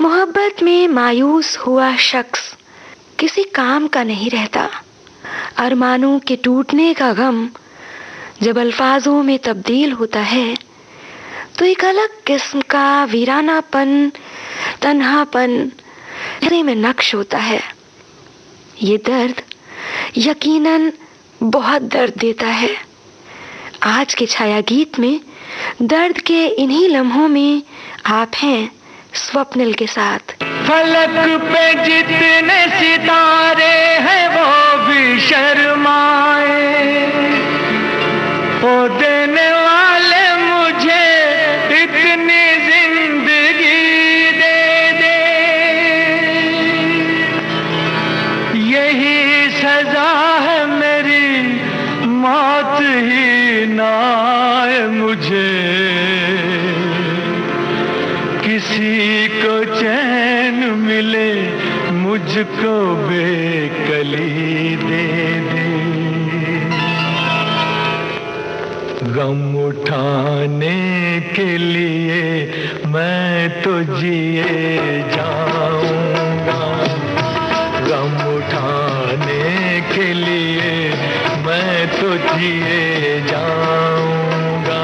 मोहब्बत में मायूस हुआ शख्स किसी काम का नहीं रहता। अरमानों के टूटने का गम जब अल्फाजों में तब्दील होता है तो एक अलग किस्म का वीरानापन, तन्हापन चेहरे में नक्श होता है। ये दर्द यकीनन बहुत दर्द देता है। आज के छाया गीत में दर्द के इन्हीं लम्हों में आप हैं स्वप्निल के साथ। फलक पे जितने सितारे हैं वो भी शर्माए, ओ देने वाले मुझे इतनी जिंदगी दे दे। यही सजा है मेरी, मौत ही ना आए मुझे। किसी को चैन मिले, मुझको बेकली दे दे। गम उठाने के लिए मैं तो जिए जाऊंगा, गम उठाने के लिए मैं तो जिए जाऊंगा।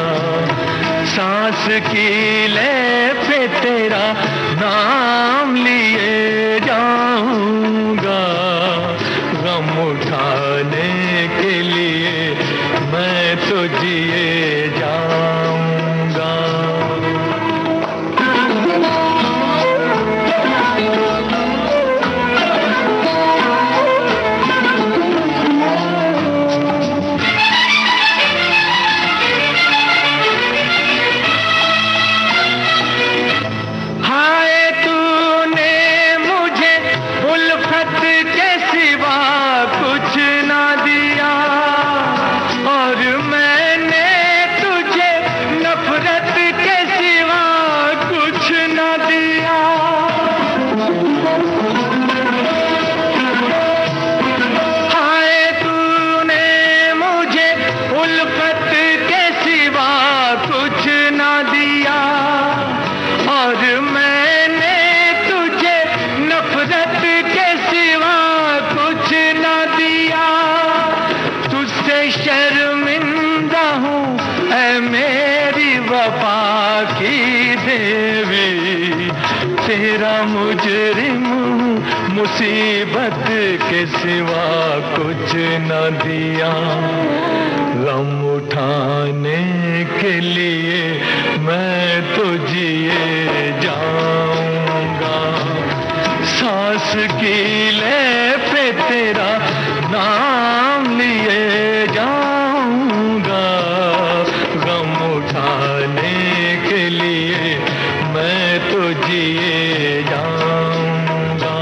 सांस की ले पे तेरा नाम लिए जाऊंगा, गम उठाने के लिए मैं तो जिए जाऊंगा। तेरा मुजरिम मुसीबत के सिवा कुछ न दिया। गम उठाने के लिए मैं तो जिए जाऊंगा। सांस की ले पे तेरा नाम लिए जाऊंगा, गम उठाने के लिए मैं तो जिए जाऊंगा।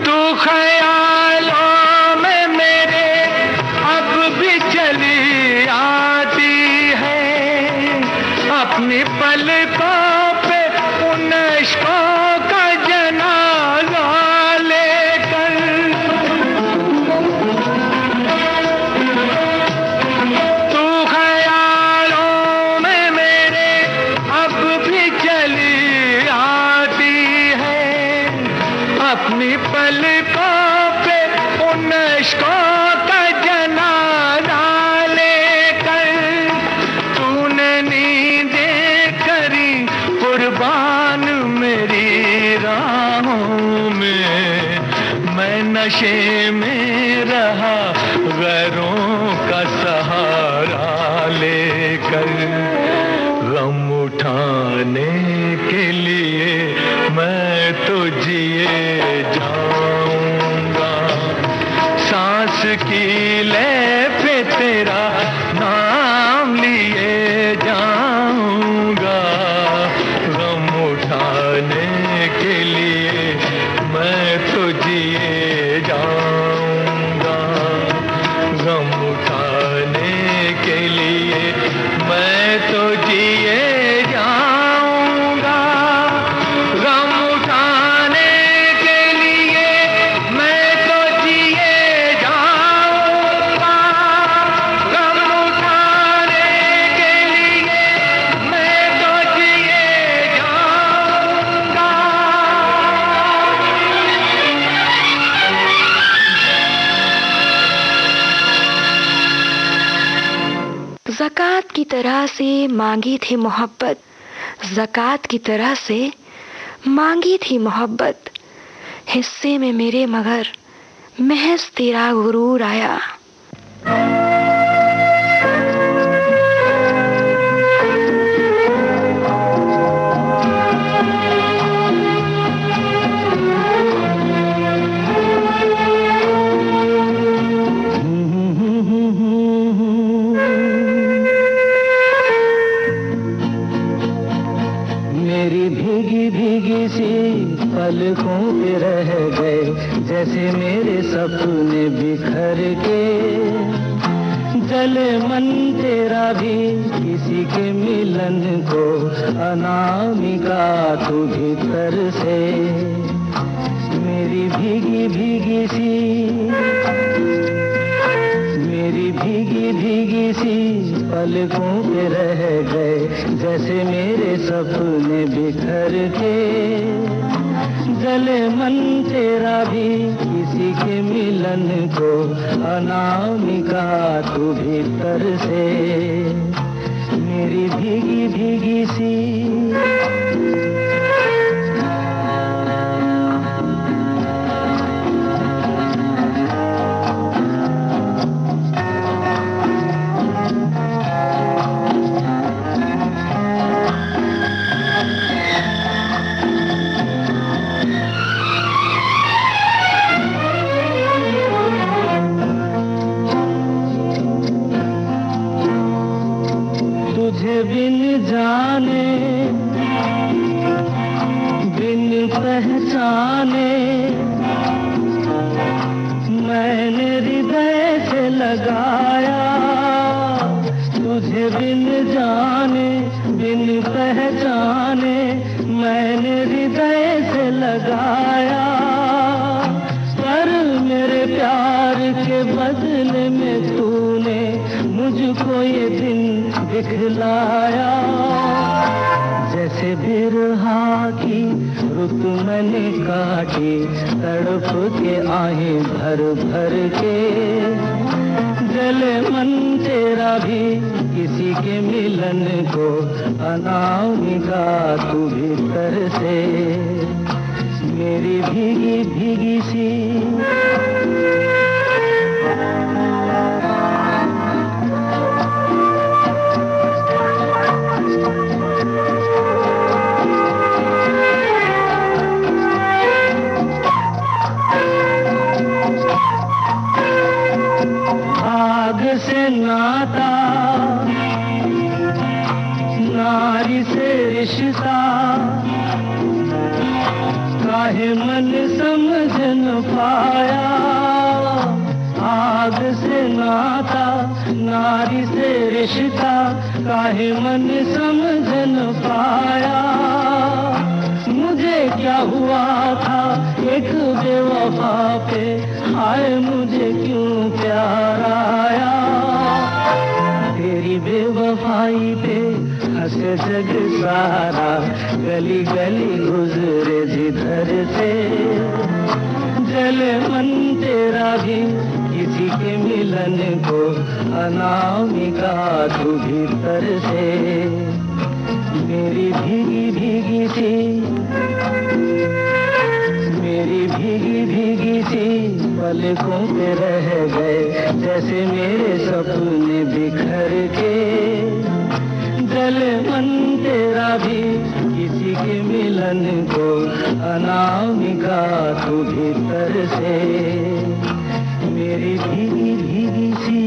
तू ख्यालों में मेरे अब भी चली आती है, अपनी पलकों पे उन इश्कों का जनाजा लेकर। तू ख्यालों में मेरे अब भी चली आती है, अपनी पलकों पे उन इश्कों का जनाजा लेकर। तूने नींदें करी कुर्बान मेरी राहों में, मैं नशे में रहा गैरों का सहारा लेकर। गम उठाने के लिए मैं तो जिए जाऊंगा। सांस की ले पे तेरा नाम लिए जाऊंगा, गम उठाने के लिए मैं तो जिए जाऊंगा, गम उठाने के लिए मैं तो जिए जाऊंगा। से मांगी थी मोहब्बत, ज़कात की तरह से मांगी थी मोहब्बत। हिस्से में मेरे मगर महज तेरा गुरूर आया। पलकों पे रह गए जैसे मेरे सपने बिखर के, जले मन तेरा भी किसी के मिलन को, अनामिका तू भीतर से। मेरी भीगी भीगी सी, मेरी भीगी भीगी सी पलकों पे रह गए जैसे मेरे सपने बिखर के, जले मन तेरा भी किसी के मिलन को, अनामिका तू भीतर से। मेरी भीगी भीगी सी। बिन जाने बिन पहचाने मैंने हृदय से लगाया, तुझे बिन जाने बिन पहचाने मैंने हृदय से लगाया, पर मेरे प्यार के बदले में तूने मुझको ये दिन दिखलाया। जैसे बिरहा की रुत मैंने काटी, तड़प के आहें भर भर के, जले मन तेरा भी किसी के मिलन को, अनामिका तू भीतर से। मेरी भीगी भीगी सी। आग से नाता, नारी से रिश्ता, काहे मन समझ न पाया। आग से नाता, नारी से रिश्ता, काहे मन समझ न पाया। मुझे क्या हुआ था एक बेवफा पे, हाय मुझे क्यों प्यार आया। तेरी बेवफाई पे हंसे जग सारा, गली गली गुजरे जिधर से, जले मन तेरा भी किसी के मिलन को, अनामिका तू भीतर से। मेरी भीगी भीगी सी, मेरी भीगी भीगी सी पलकों पे रह गए जैसे मेरे सपने बिखर के, जले मन तेरा भी किसी के मिलन को, अनामिका तू भीतर से। मेरी भीगी भीगी सी।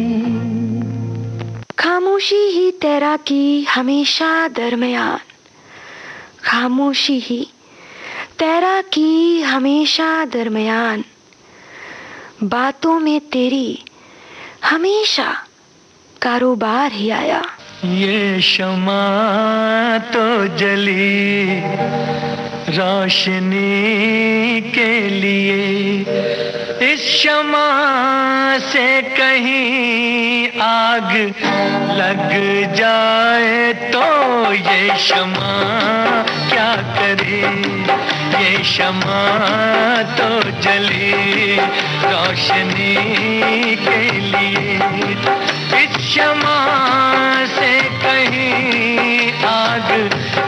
खामोशी ही तैराकी हमेशा दरमियान, खामोशी ही तैराकी हमेशा दरमियान, बातों में तेरी हमेशा कारोबार ही आया। ये शमा तो जली रोशनी के लिए, इस शमा से कहीं आग लग जाए तो ये शमा क्या करे। ये शमा तो जली रोशनी के लिए, इस शमा से कहीं आग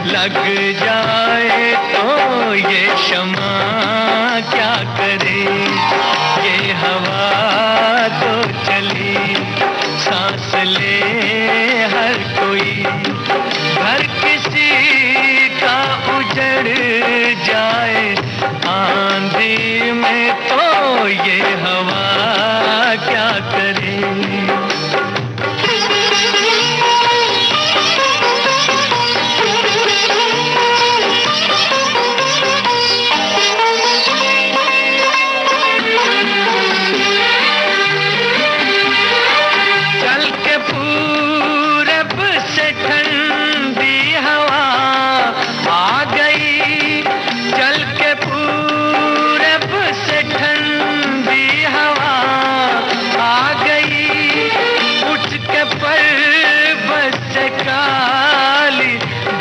लग जाए तो ये शमा क्या करे, ये हवा तो चली सांस ले हर कोई, घर किसी का उजड़ जाए आंधी में तो ये हवा क्या करे।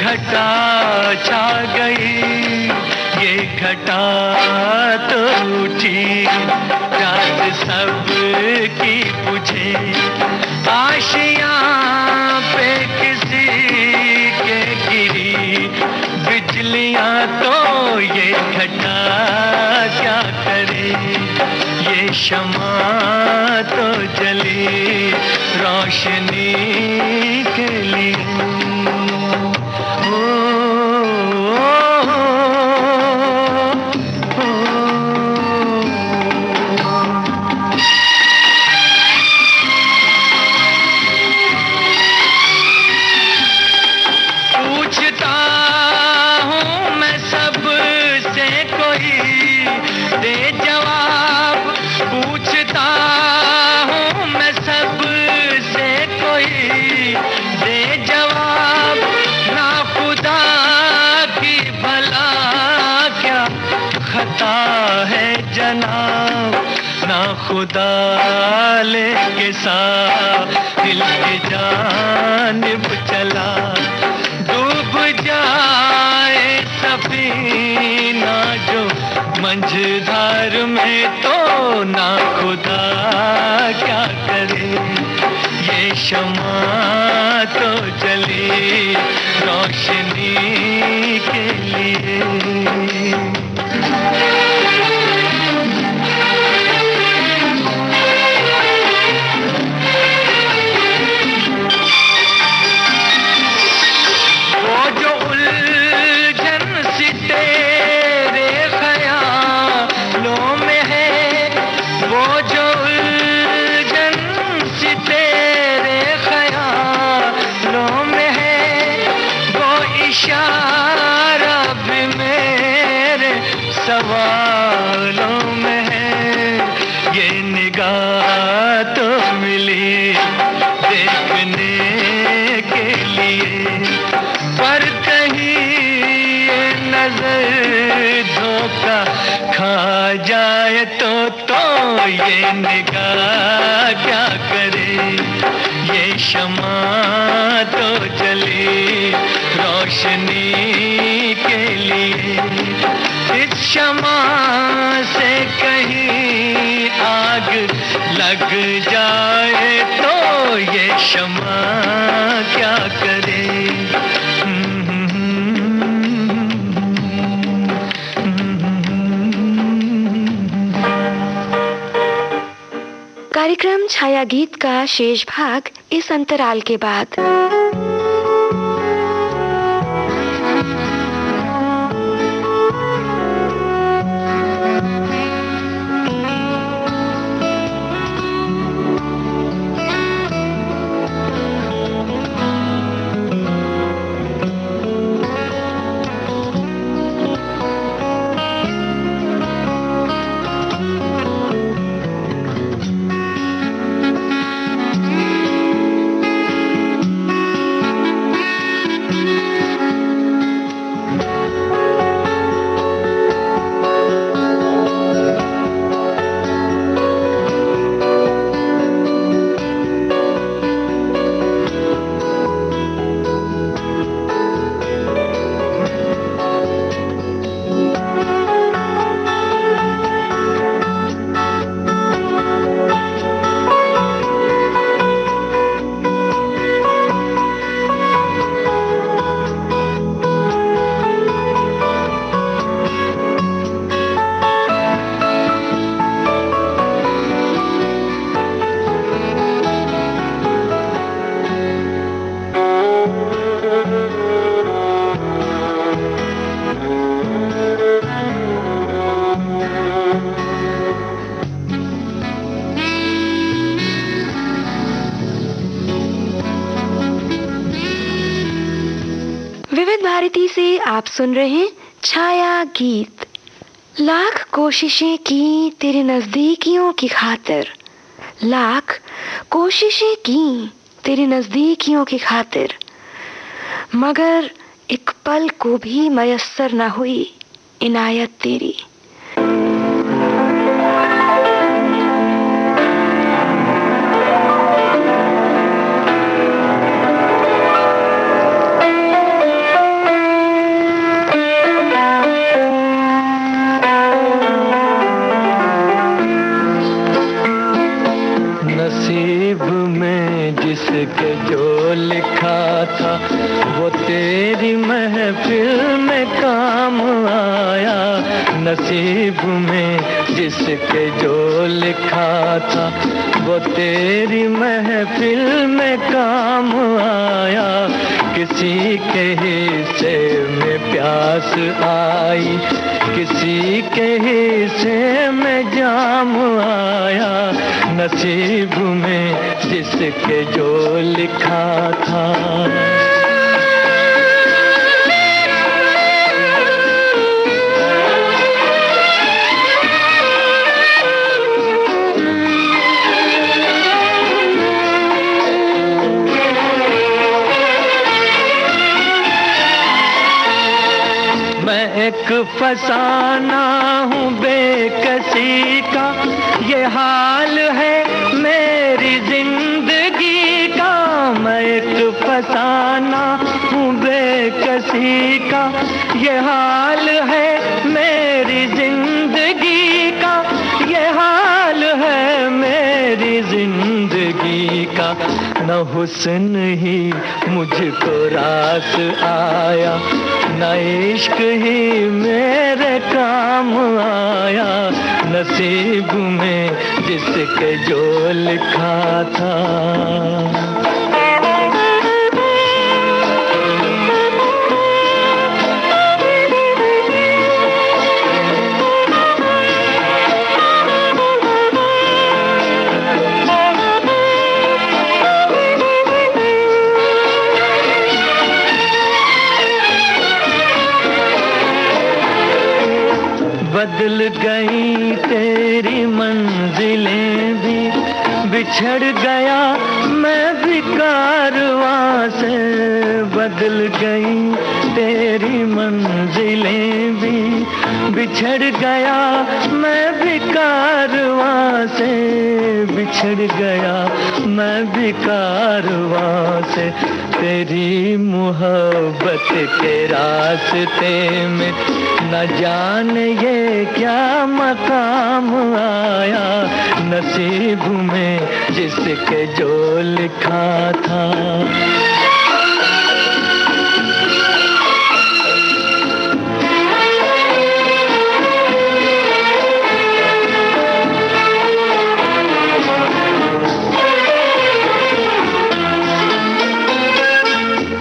घटा छा गई, ये घटा तो उठी रात सब की बुझे, आशियां पे किसी के गिरी बिजलियां तो ये घटा क्या करे, ये शमा तो जली रोशनी के लिए। पूछता हूँ मैं सबसे कोई दे जवाब, पूछता हूँ मैं सबसे कोई दे जवाब, ना खुदा की भला क्या खता है जनाब, ना खुदा लेके साथ दिल की जानिब चला, डूब जाए सफीना जो मंझधार में तो ना खुदा क्या करे, ये शमा तो जली रोशनी के लिए। इशारा भी मेरे सवालों में है, ये निगाह तो मिली देखने के लिए, पर कहीं ये नजर धोखा खा जाए तो ये निगाह क्या करे, ये शमा तो जली रोशनी के लिए, इस शमा से कहीं आग लग जाए तो ये शमा क्या करे। कार्यक्रम छाया गीत का शेष भाग इस अंतराल के बाद। से आप सुन रहे हैं छाया गीत। लाख कोशिशें की तेरे नजदीकियों की खातिर, लाख कोशिशें की तेरे नजदीकियों की खातिर, मगर एक पल को भी मयस्सर न हुई इनायत तेरी। नसीब में जिसके जो लिखा था वो तेरी महफिल में काम आया। नसीब में जिसके जो लिखा था वो तेरी महफिल में काम आया। किसी के हिस्से में प्यास आई, किसी के हिस्से में जाम आया। नसीब में जिसके जो लिखा था। मैं एक फसाना हूँ बेकसी का, ये हाल है मेरी जिंदगी का। मैं एक फसाना हूँ बेकसी का, ये हाल है मेरी जिंदगी का। ये हाल है मेरी जिंदगी का। न हुस्न ही मुझको रास आया, न इश्क ही मेरे काम आया। नसीब में जिसके जो लिखा था। बदल गई तेरी मंजिलें भी, बिछड़ गया मैं भी कारवां से। बदल गई तेरी मंजिलें भी, बिछड़ गया मैं भी कारवां से। बिछड़ गया मैं भी कारवां से। तेरी मोहब्बत के रास्ते में न जाने ये क्या मकाम आया। नसीब में जिसके जो लिखा था।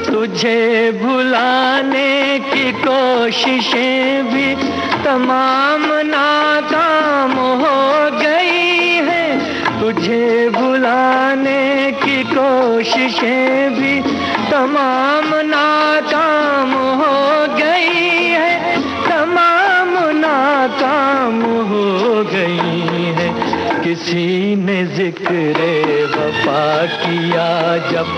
तुझे भुलाने की कोशिशें भी तमाम नाकाम हो गई हैं। तुझे भुलाने की कोशिशें भी तमाम नाकाम हो गई हैं। तमाम नाकाम हो गई हैं। किसी ने जिक्र वफा किया जब,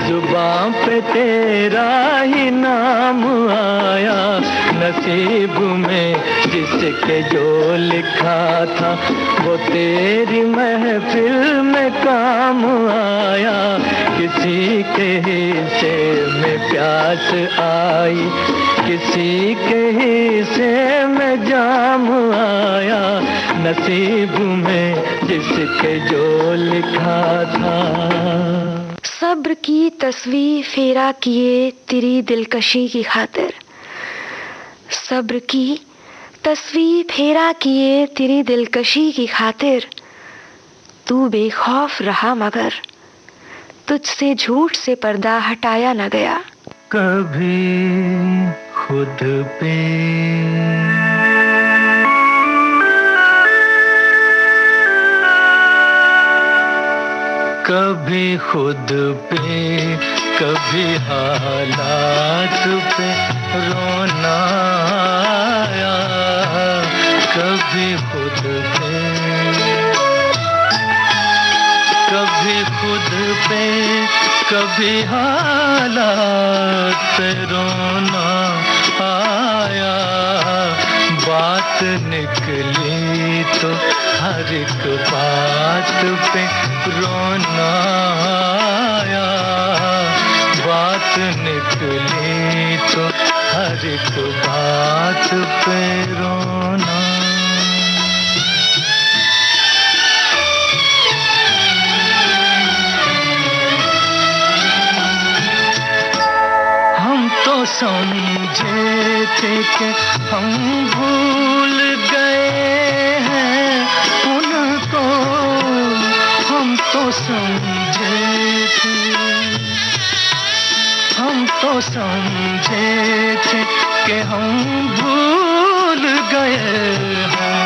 जुबां पे तेरा ही नाम आया। नसीब में जिसके जो लिखा था वो तेरी महफिल में काम आया। किसी के हिस्से में प्यास आई, किसी के हिस्से में जाम आया। नसीब में जिसके जो लिखा था। सब्र की तस्वीर फेरा किए तेरी दिलकशी की खातिर, सब्र की तस्वीर फेरा किए तेरी दिलकशी की खातिर। तू बेखौफ रहा मगर तुझसे झूठ से पर्दा हटाया न गया। कभी खुद पे कभी खुद पे कभी हालात पे रोना आया, कभी खुद पे, कभी खुद पे, कभी हालात पे रोना आया। बात निकली तो हर एक बात पे रोना आया। बात निकली तो हर एक बात पे रोना। हम तो समझे थे कि हम भूल गए हैं उनको, हम तो समझे थे, हम तो समझे थे कि हम भूल गए हैं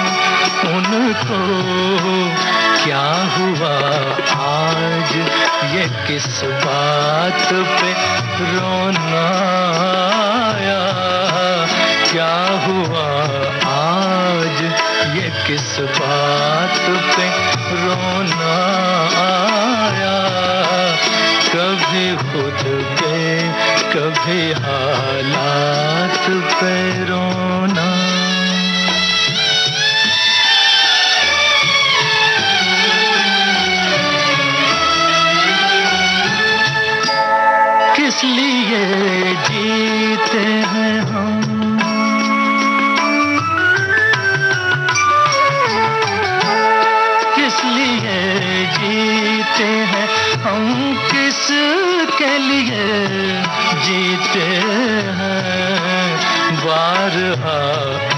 उनको। क्या हुआ आज ये किस बात पे रोना आया? क्या हुआ आज ये किस बात पे रोना आया? कभी खुद पे, कभी हालात पे रोना। किस लिए जीते हैं हम, किस लिए जीते हैं हम, किस के लिए जीते हैं? बारहा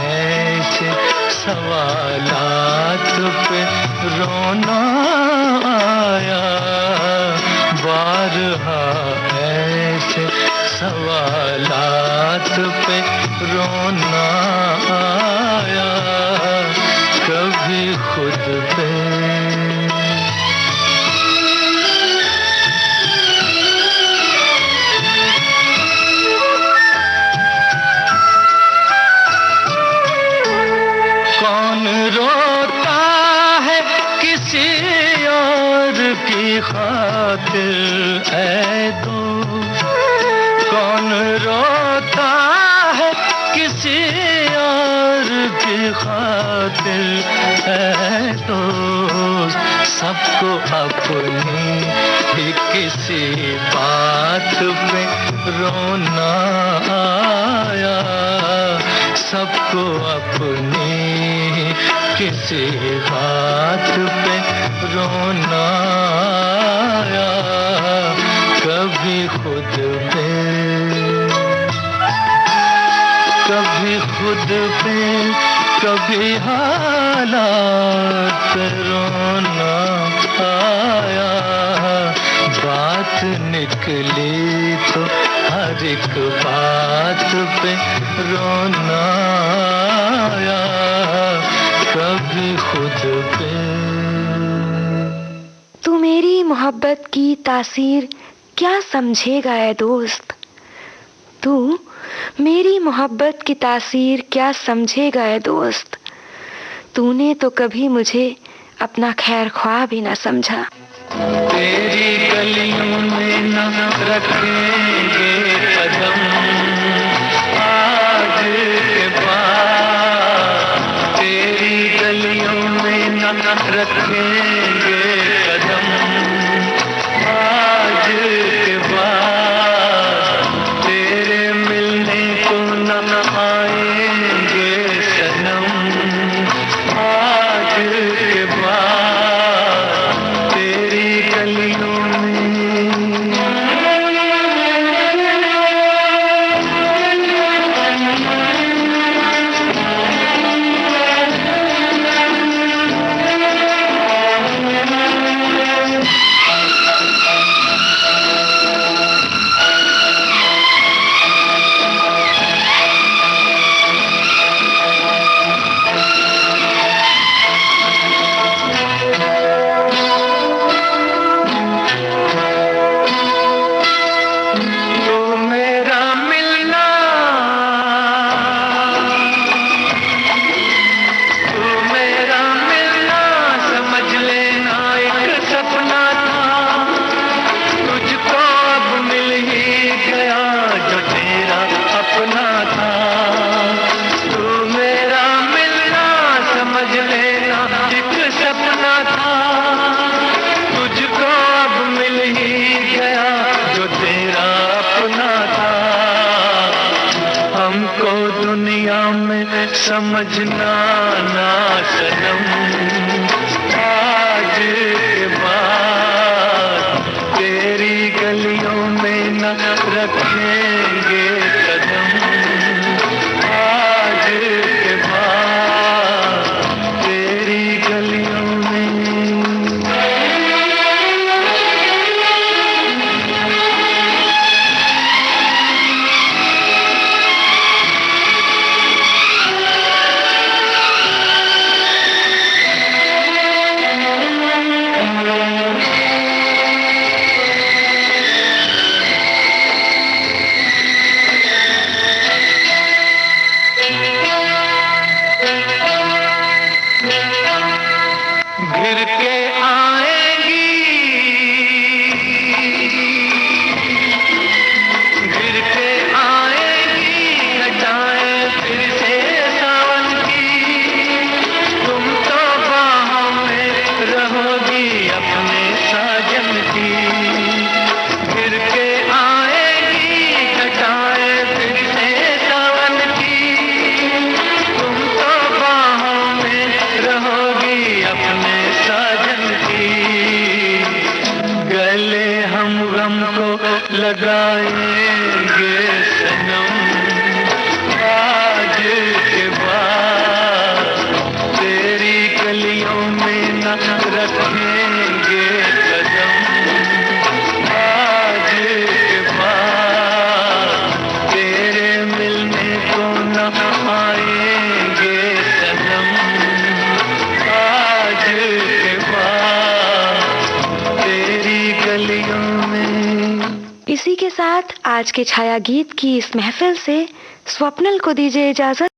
ऐसे सवालात पे रोना आया। बारहा ऐसे सवालात पे रोना आया। कभी खुद पे, कौन रोता है किसी और की खातिर ऐ दोस्त? कौन रोता है किसी और की खातिर ऐ दोस्त? सबको अपनी ही किसी बात पे रोना आया। सबको अपनी किसी बात पे रोना आया। कभी खुद पे, कभी खुद पे, कभी हालात पे रोना आया। बात निकली तो हर एक बात पे रोना आया। कभी खुद पे। तू मेरी मोहब्बत की तासीर क्या समझेगा ऐ दोस्त? तू मेरी मोहब्बत की तासीर क्या समझेगा ऐ दोस्त? तूने तो कभी मुझे अपना खैर ख्वाह भी न समझा। तेरी गलियों में न रखेंगे कदम आज के बाद। तेरी गलियों में न रखेंगे कदम आज के बाद। तेरे मिलने को न आएंगे सनम आज के बाद। तेरी गलियों में समझना ना सनम, आज के बाद तेरी गलियों में न रखेंगे कदम, आज के बाद तेरी गलियों में। घिर के आएगी, घिर के आएगी घटाएं फिर से सावन की, तुम तो बाहों में रहोगी अपने साजन की। घिर के आएगी घटाएं फिर से सावन की, तुम तो बाहों में रहोगी अपने साजन की। गले हम गम को लगाएंगे सनम, आज के बाद तेरी गलियों में न रखेंगे कदम, आज के बाद तेरे मिलने को न आएंगे सनम, आज के बाद तेरी गलियों में। इसी के साथ आज के छाया गीत की इस महफिल से स्वप्नल को दीजिए इजाजत।